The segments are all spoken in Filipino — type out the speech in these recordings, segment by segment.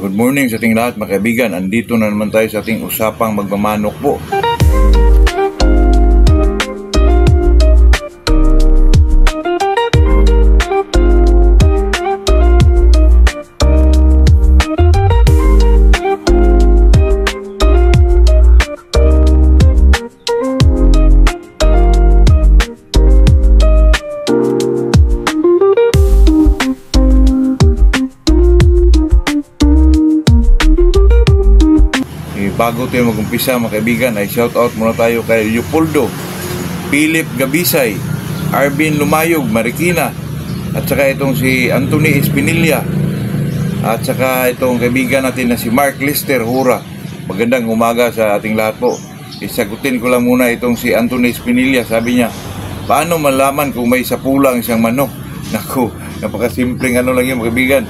Good morning sa ating lahat mga kaibigan. Andito na naman tayo sa ating usapang magmamanok po. Bago tayo mag-umpisa mga kaibigan ay shout out muna tayo kay Leopoldo, Philip Gabisay, Arvin Lumayog, Marikina, at saka itong si Anthony Espinilla, at saka itong kaibigan natin na si Mark Lister Hura. Magandang umaga sa ating lahat po. Isagutin ko lang muna itong si Anthony Espinilla. Sabi niya, paano malaman kung may sapulang isang manok? Naku, napakasimpleng ano lang yun mga kaibigan.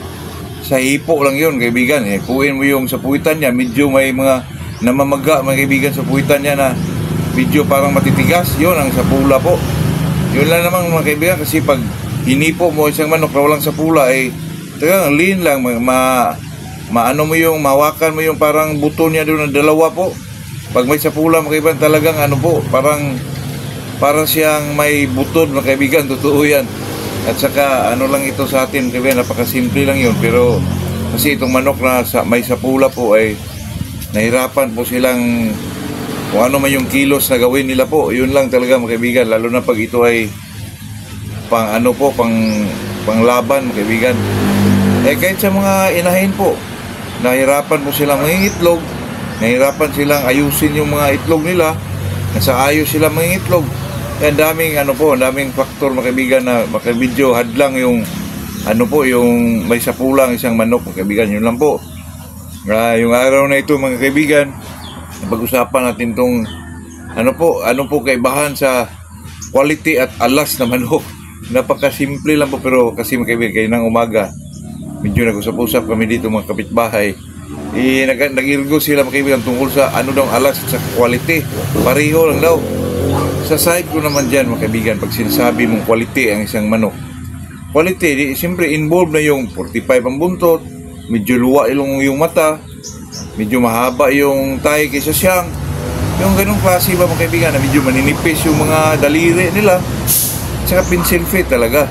Sa hipo lang yun kaibigan. Hipuin mo yung sapuitan niya, medyo may mga namamaga mga kaibigan sa puwitan niya na medyo parang matitigas, yun ang sapula po. Yun lang naman mga kaibigan, kasi pag hinipo mo isang manok na walang sapula ay talagang lean lang, maano mo yung mahawakan mo yung parang buto niya doon ng dalawa po. Pag may sapula mga kaibigan, talagang ano po, parang siyang may butod mga kaibigan, totoo yan. At saka ano lang ito sa atin kaibigan, napakasimple lang yun, pero kasi itong manok na may sapula po ay nahirapan po silang kung ano man yung kilos na gawin nila po. Yun lang talaga mga kaibigan, lalo na pag ito ay panglaban mga kaibigan. Kahit sa mga inahin po, nahirapan po silang mangingitlog, nahirapan silang ayusin yung mga itlog nila, nasa ayos sila mangingitlog. Ang daming faktor mga kaibigan na makabidyo hadlang yung yung may sapulang isang manok mga kaibigan. Yun lang po. Yung araw na ito mga kaibigan, pag-usapan natin tong ano po kaibahan sa quality at alas na manok. Napakasimple lang po, pero kasi mga kaibigan, kayo ng umaga medyo nag-usap-usap kami dito mga kapitbahay. Nag-irgo sila mga kaibigan tungkol sa ano daw alas at sa quality. Pareho lang daw. Sa side ko naman dyan mga kaibigan, pag sinasabi mong quality ang isang manok, quality, siyempre involved na yung 45 ang buntot, medyo luwa yung mata, medyo mahaba yung tahi kaysa siyang, yung ganong klase ba mga kaibigan, na medyo maninipis yung mga daliri nila, at saka pencil fit talaga,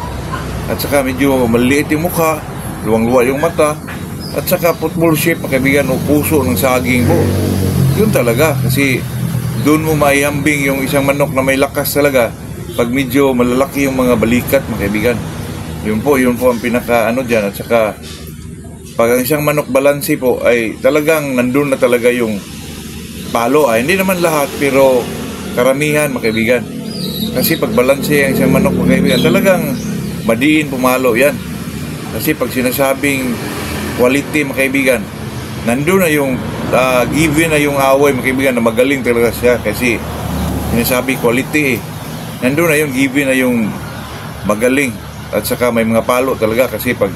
at saka medyo maliit yung mukha, luwang-luwa yung mata, at saka football shape mga kaibigan, o puso ng saging po. Yun talaga, kasi doon mo maihambing yung isang manok na may lakas talaga pag medyo malalaki yung mga balikat mga kaibigan. Yun po ang pinaka dyan. At saka pag ang isang manok balansi po ay talagang nandun na talaga yung palo. Hindi naman lahat, pero karamihan mga kaibigan. Kasi pag balansi ang isang manok mga kaibigan, talagang madiin pumalo yan. Kasi pag sinasabing quality mga kaibigan, nandun na yung given na yung away mga kaibigan, na magaling talaga siya. Kasi sinasabi quality nandun na yung given na yung magaling. At saka may mga palo talaga, kasi pag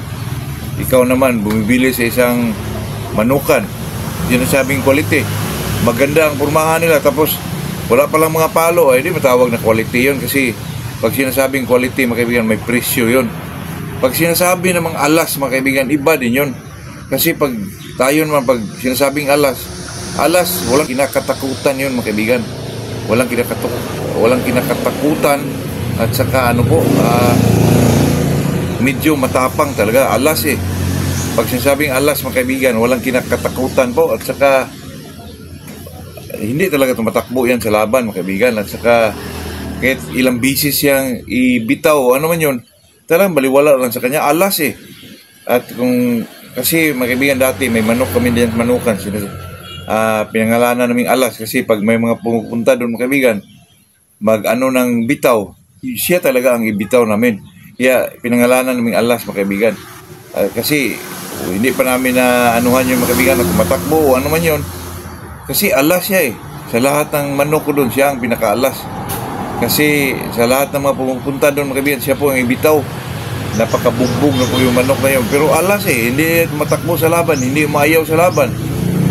ikaw naman bumibili sa isang manukan, sinasabing quality, maganda ang pormahan nila, tapos wala palang mga palo, hindi matawag na quality yun. Kasi pag sinasabing quality mga kaibigan, may presyo yun. Pag sinasabi namang alas mga kaibigan, iba din yun. Kasi pag tayo naman, pag sinasabing alas, walang kinakatakutan yun mga kaibigan. Walang kinakatakutan. At saka medyo matapang talaga. Alas pag sinasabing alas mga kaibigan, walang kinakatakutan po. At saka hindi talaga tumatakbo yan sa laban mga kaibigan. At saka kahit ilang bisis yang ibitaw, ano man yun, talagang baliwala lang sa kanya. Alas At kasi mga kaibigan, dati may manok kami din, manukan, pinangalanan naming alas, kasi pag may mga pumupunta doon mga kaibigan, ng bitaw, siya talaga ang ibitaw namin. Kaya pinangalanan naming alas mga kaibigan. Kasi hindi pa namin na anuhan yung mga kaibigan na tumatakbo o ano man yun. Kasi alas siya sa lahat ng manok ko doon, siya ang pinakaalas. Kasi sa lahat ng mga pumupunta doon mga kaibigan, siya po ang ibitaw. Napakabugbog na po yung manok na yun. Pero alas hindi matakbo sa laban, hindi maayaw sa laban,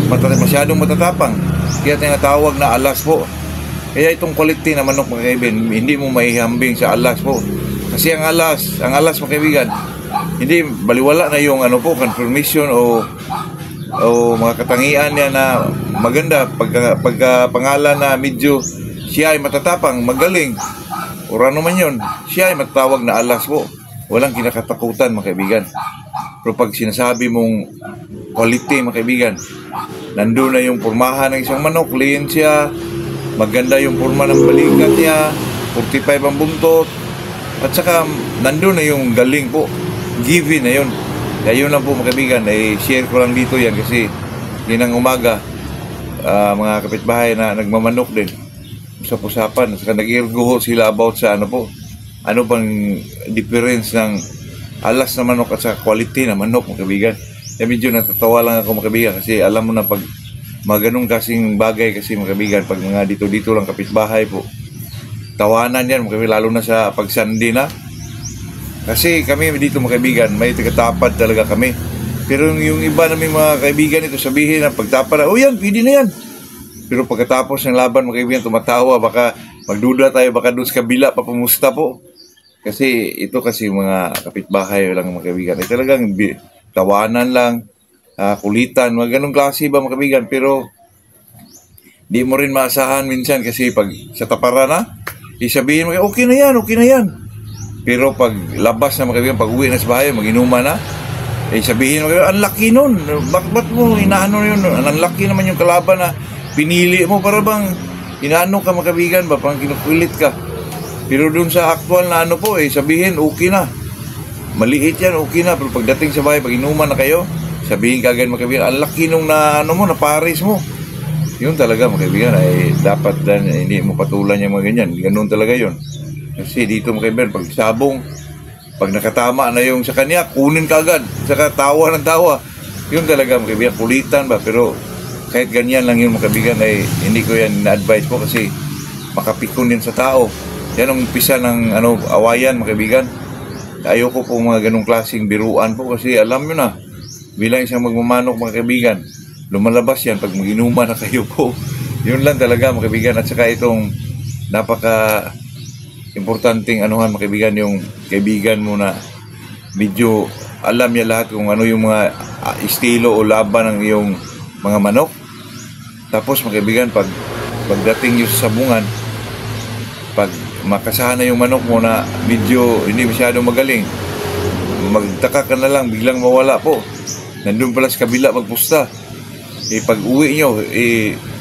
masyadong matatapang, kaya tinatawag na alas po. Kaya itong quality na manok mga kaibigan, hindi mo maihambing sa alas po. Kasi ang alas mga kaibigan, hindi baliwala na yung confirmation o o mga katangian niya na maganda, pagka pangalan na medyo siya ay matatapang, magaling, o ano man yun, siya ay matatawag na alas po. Walang kinakatakutan, mga kaibigan. Pero pag sinasabi mong quality, mga kaibigan, nandun na yung pormahan ng isang manok, lean siya, maganda yung porma ng balikat niya, 45 ang buntot, at saka nandun na yung galing po, given na yun. Kaya yun lang po, mga kaibigan, share ko lang dito yan kasi yun ang umaga, mga kapitbahay na nagmamanok din, usap-usapan, saka nag-irgo sila about sa ano bang difference ng alas na manok at sa quality na manok, mga kaibigan. Kaya medyo natatawa lang ako, mga kaibigan, kasi alam mo na pag mga ganun kasing bagay kasi, mga kaibigan, pag mga dito lang kapitbahay po, tawanan yan, mga kaibigan, lalo na sa pagsandi na. Kasi kami dito, mga kaibigan, may tagatapad talaga kami. Pero yung iba naming mga kaibigan ito, sabihin na pagtapad na, oh yan, pwede na yan. Pero pagkatapos ng laban, mga kaibigan, tumatawa, baka magduda tayo, baka doon sa kabila, papumusta po. Kasi ito kasi mga kapitbahay lang, mga kaibigan, ay talagang tawanan lang, kulitan, mga ganong klase ba, mga kaibigan. Pero di mo rin maasahan minsan kasi pag sa taparan na, isabihin mo, okay na yan, okay na yan. Pero pag labas na, mga kaibigan, pag uwi na sa bahay, mag-inuman na, sabihin mo, ang laki nun, ba't mo inaano yun, ang laki naman yung kalaban na pinili mo, para bang inaano ka, mga kaibigan ba, pang kinukulit ka. Pero dun sa actual na ano po, sabihin, okay na, maliit yan, okay na. Pero pagdating sa bahay, pag inuman na kayo, sabihin kagad, mga kaibigan, ang laki nung na, ano mo, na pares mo. Yun talaga, mga kaibigan, dapat hindi mo patulan yung mga ganyan, ganun talaga yun. Kasi dito, mga kaibigan, pag sabong, pag nakatama na yung sa kanya, kunin ka agad. Saka tawa ng tawa. Yun talaga, mga kaibigan, kulitan ba? Pero kahit ganyan lang yun, mga kaibigan, hindi ko yan na-advise po kasi makapikon din sa tao. Yan ang umpisa ng awayan, mga kaibigan. Ayoko po mga ganong klaseng biruan po kasi alam nyo na, bilang isang magmamanok, mga kaibigan, lumalabas yan pag mag-inuman na kayo po. Yun lang talaga, mga kaibigan. At saka itong napaka importanteng anuhan, mga kaibigan, yung kaibigan mo na medyo alam niya lahat kung ano yung mga estilo o laban ng iyong mga manok. Tapos, mga kaibigan, pagdating yung sabungan, pag makasana yung manok mo na medyo hindi masyadong magaling, magtaka ka na lang, biglang mawala po. Nandun pala sa kabila magpusta. Pag uwi nyo,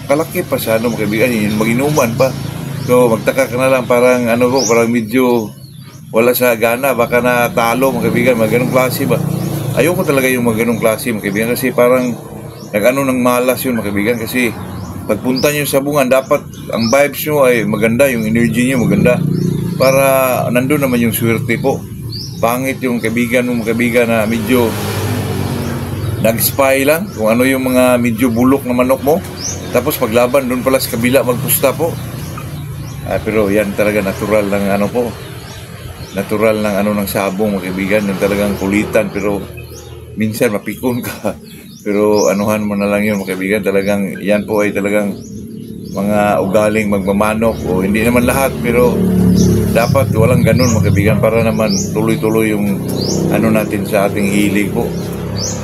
kalaki pa sa mga kaibigan, mag-inuman pa. So, magtaka ka na lang, parang parang medyo wala sa gana, baka natalo, mga kaibigan, mga ganong klase ba. Ayoko talaga yung mga ganong klase, mga kaibigan, kasi parang ng malas yun, mga kaibigan, kasi pagpunta nyo sa bungan, dapat ang vibes nyo ay maganda, yung energy nyo maganda, para nandun naman yung swerte po. Pangit yung kaibigan mo, mga kaibigan, na medyo nag-spy lang kung ano yung mga medyo bulok na manok mo, tapos paglaban, doon pala sa kabila magpusta po. Pero yan talaga natural ng natural ng sabong, mga kaibigan, yung talagang kulitan, pero minsan mapikon ka. Pero anuhan mo na lang yun, mga kaibigan, talagang yan po ay talagang mga ugaling magmamanok, o hindi naman lahat, pero dapat walang ganun, mga kaibigan, para naman tuloy-tuloy yung natin sa ating hilig po.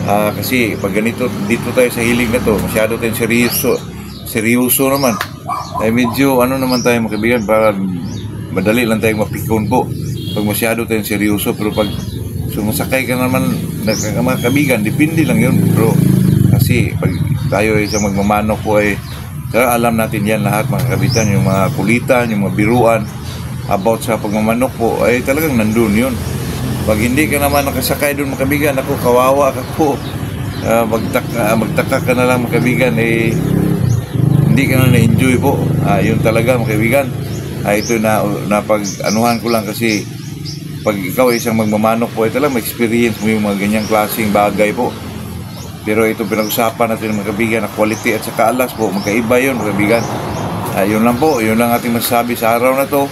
Kasi pag ganito, dito tayo sa hilig na to, masyado tayong seryoso naman. Ay medyo naman tayo, mga kaibigan, para madali lang tayong mapikon po pag masyado tayong seryoso. Pero pag sumasakay ka naman, mga kaibigan, depende lang yun. Pero kasi pag tayo ay isang magmamanok po, alam natin yan lahat, mga kabitan, yung mga kulitan, yung mga biruan about sa pagmamanok po, ay talagang nandun yun. Pag hindi ka naman nakasakay doon, mga kaibigan, ako, kawawa ka po. Magtaka ka na lang, mga kaibigan, hindi ka na na-enjoy po. Yun talaga, mga kaibigan. Ito na pag-anuhan ko lang kasi pag ikaw ay isang magmamanok po, talagang ma-experience mo yung mga ganyang klaseng bagay po. Pero ito pinag-usapan natin, mga kaibigan, na quality at saka alas po, magkaiba yun, mga kaibigan. Yun lang po, yun lang ating masasabi sa araw na to.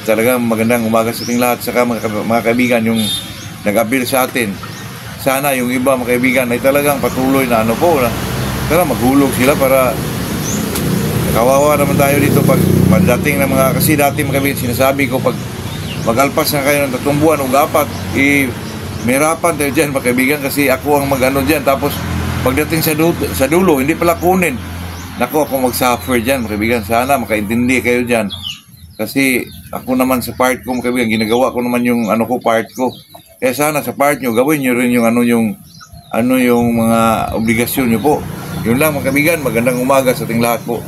Talagang magandang umaga sa ating lahat. Saka mga kaibigan, yung nag-abil sa atin, sana yung iba, mga kaibigan, ay talagang patuloy na talagang maghulog sila para kawawa naman tayo dito pag dating ng mga, kasi dati, mga kaibigan, sinasabi ko, pag mag-alpas na kayo ng 3 buwan o 4, mehirapan tayo dyan, mga kaibigan, kasi ako ang dyan, tapos pagdating sa dulo, hindi pala kunin. Naku, ako mag-suffer dyan, mga kaibigan. Sana makaintindi kayo dyan. Kasi ako naman sa part ko, mga kaibigan, ginagawa ko naman yung ano ko, part ko. Kaya sana sa part nyo, gawin nyo rin yung ano yung mga obligasyon nyo po. Yun lang, mga kaibigan. Magandang umaga sa ating lahat po.